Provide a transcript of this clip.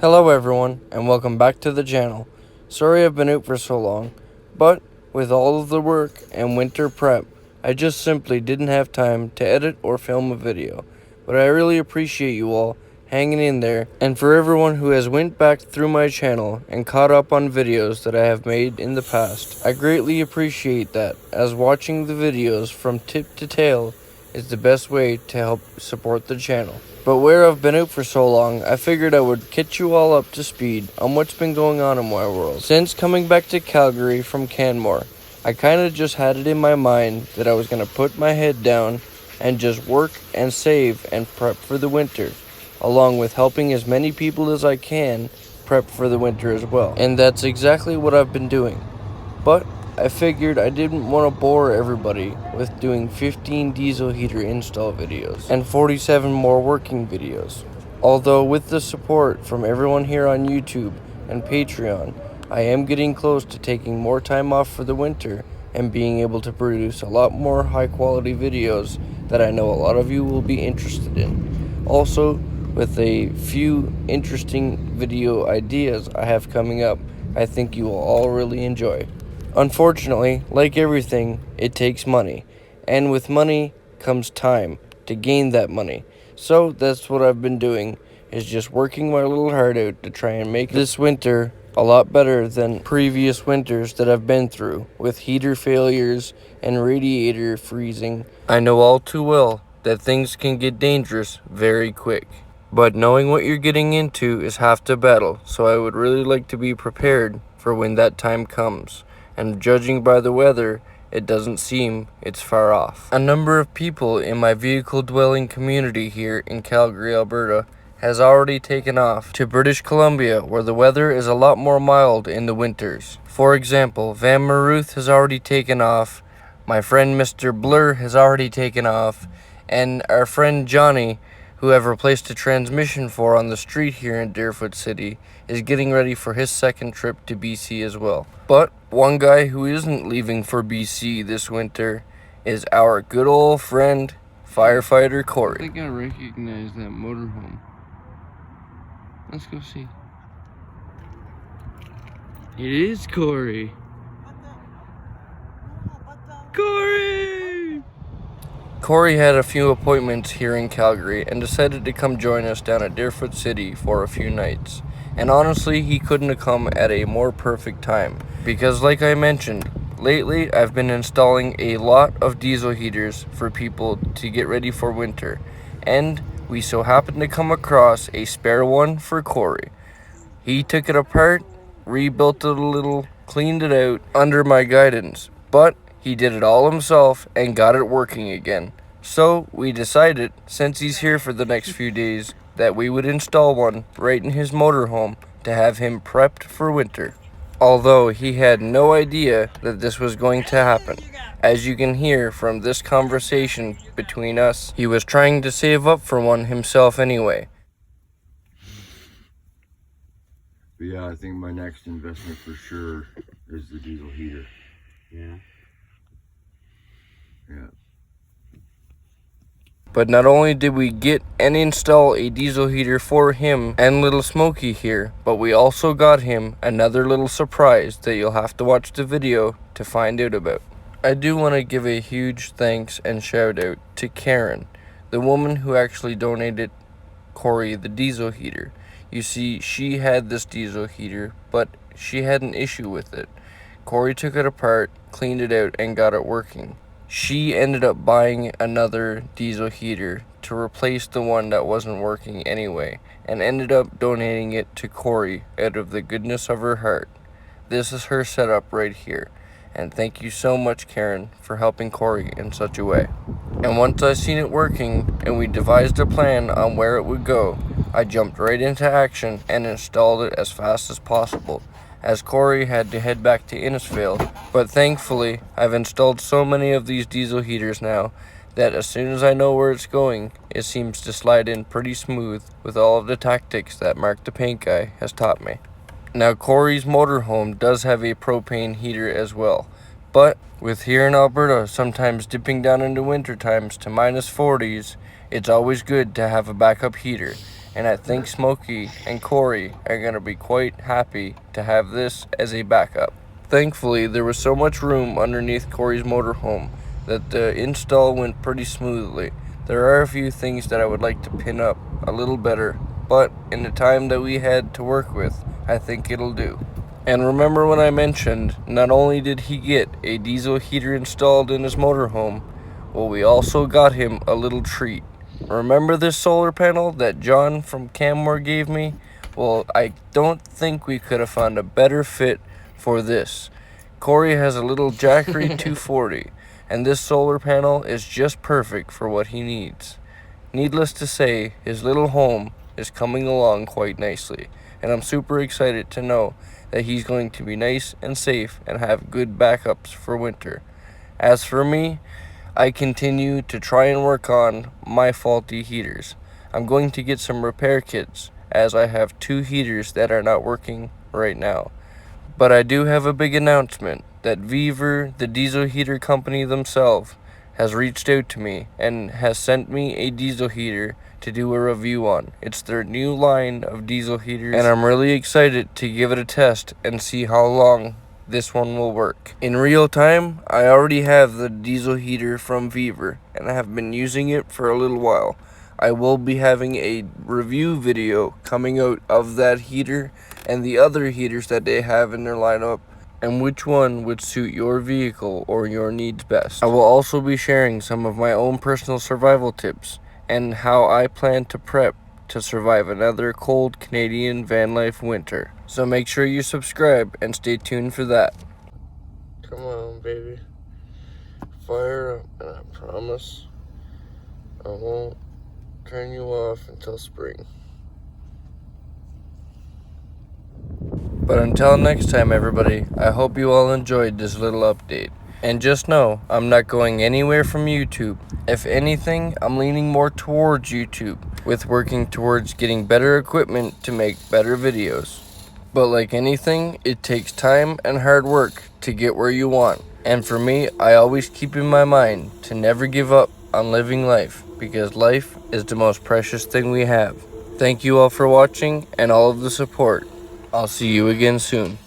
Hello everyone, and welcome back to the channel. Sorry I've been out for so long, but with all of the work and winter prep, I just simply didn't have time to edit or film a video. But I really appreciate you all hanging in there, and for everyone who has went back through my channel and caught up on videos that I have made in the past. I greatly appreciate that, as watching the videos from tip to tail is the best way to help support the channel. But where I've been out for so long, I figured I would catch you all up to speed on what's been going on in my world. Since coming back to Calgary from Canmore, I kinda just had it in my mind that I was gonna put my head down and just work and save and prep for the winter, along with helping as many people as I can prep for the winter as well. And that's exactly what I've been doing. But I figured I didn't want to bore everybody with doing 15 diesel heater install videos and 47 more working videos. Although with the support from everyone here on YouTube and Patreon, I am getting close to taking more time off for the winter and being able to produce a lot more high quality videos that I know a lot of you will be interested in. Also, with a few interesting video ideas I have coming up, I think you will all really enjoy. Unfortunately, like everything, it takes money, and with money comes time to gain that money. So that's what I've been doing, is just working my little heart out to try and make this winter a lot better than previous winters that I've been through, with heater failures and radiator freezing. I know all too well that things can get dangerous very quick. But knowing what you're getting into is half the battle, so I would really like to be prepared for when that time comes. And judging by the weather, it doesn't seem it's far off. A number of people in my vehicle-dwelling community here in Calgary, Alberta, has already taken off to British Columbia, where the weather is a lot more mild in the winters. For example, Van Maruth has already taken off, my friend Mr. Blur has already taken off, and our friend Johnny, who I've replaced a transmission for on the street here in Deerfoot City, is getting ready for his second trip to BC as well. But one guy who isn't leaving for BC this winter is our good old friend, firefighter Corey. I think I recognize that motorhome. Let's go see. It is Corey. Corey! Corey had a few appointments here in Calgary and decided to come join us down at Deerfoot City for a few nights. And honestly, he couldn't have come at a more perfect time. Because like I mentioned, lately I've been installing a lot of diesel heaters for people to get ready for winter. And we so happened to come across a spare one for Corey. He took it apart, rebuilt it a little, cleaned it out under my guidance. But he did it all himself and got it working again. So we decided, since he's here for the next few days, that we would install one right in his motorhome to have him prepped for winter. Although he had no idea that this was going to happen. As you can hear from this conversation between us, he was trying to save up for one himself anyway. But yeah, I think my next investment for sure is the diesel heater. Yeah. Yeah. But not only did we get and install a diesel heater for him and little Smokey here, but we also got him another little surprise that you'll have to watch the video to find out about. I do want to give a huge thanks and shout out to Karen, the woman who actually donated Corey the diesel heater. You see, she had this diesel heater, but she had an issue with it. Corey took it apart, cleaned it out, and got it working. She ended up buying another diesel heater to replace the one that wasn't working anyway, and ended up donating it to Corey out of the goodness of her heart. This is her setup right here, and thank you so much, Karen, for helping Corey in such a way. And once I seen it working and we devised a plan on where it would go, I jumped right into action and installed it as fast as possible, as Corey had to head back to Innisfail. But thankfully, I've installed so many of these diesel heaters now that as soon as I know where it's going, it seems to slide in pretty smooth with all of the tactics that Mark the Paint Guy has taught me. Now, Corey's motorhome does have a propane heater as well, but with here in Alberta sometimes dipping down into winter times to -40s, it's always good to have a backup heater. and I think Smokey and Corey are going to be quite happy to have this as a backup. Thankfully, there was so much room underneath Corey's motorhome that the install went pretty smoothly. There are a few things that I would like to pin up a little better, but in the time that we had to work with, I think it'll do. And remember when I mentioned not only did he get a diesel heater installed in his motorhome, well, we also got him a little treat. Remember this solar panel that John from Canmore gave me? Well, I don't think we could have found a better fit for this. Corey has a little Jackery 240, and this solar panel is just perfect for what he needs. Needless to say, his little home is coming along quite nicely, and I'm super excited to know that he's going to be nice and safe and have good backups for winter. As for me, I continue to try and work on my faulty heaters. I'm going to get some repair kits, as I have 2 heaters that are not working right now. But I do have a big announcement that Viver, the diesel heater company themselves, has reached out to me and has sent me a diesel heater to do a review on. It's their new line of diesel heaters, and I'm really excited to give it a test and see how long this one will work. In real time, I already have the diesel heater from Viver, and I have been using it for a little while. I will be having a review video coming out of that heater and the other heaters that they have in their lineup, and which one would suit your vehicle or your needs best. I will also be sharing some of my own personal survival tips and how I plan to prep to survive another cold Canadian van life winter. So make sure you subscribe and stay tuned for that. Come on, baby. Fire up, and I promise I won't turn you off until spring. But until next time, everybody, I hope you all enjoyed this little update. And just know, I'm not going anywhere from YouTube. If anything, I'm leaning more towards YouTube, with working towards getting better equipment to make better videos. But like anything, it takes time and hard work to get where you want. And for me, I always keep in my mind to never give up on living life, because life is the most precious thing we have. Thank you all for watching and all of the support. I'll see you again soon.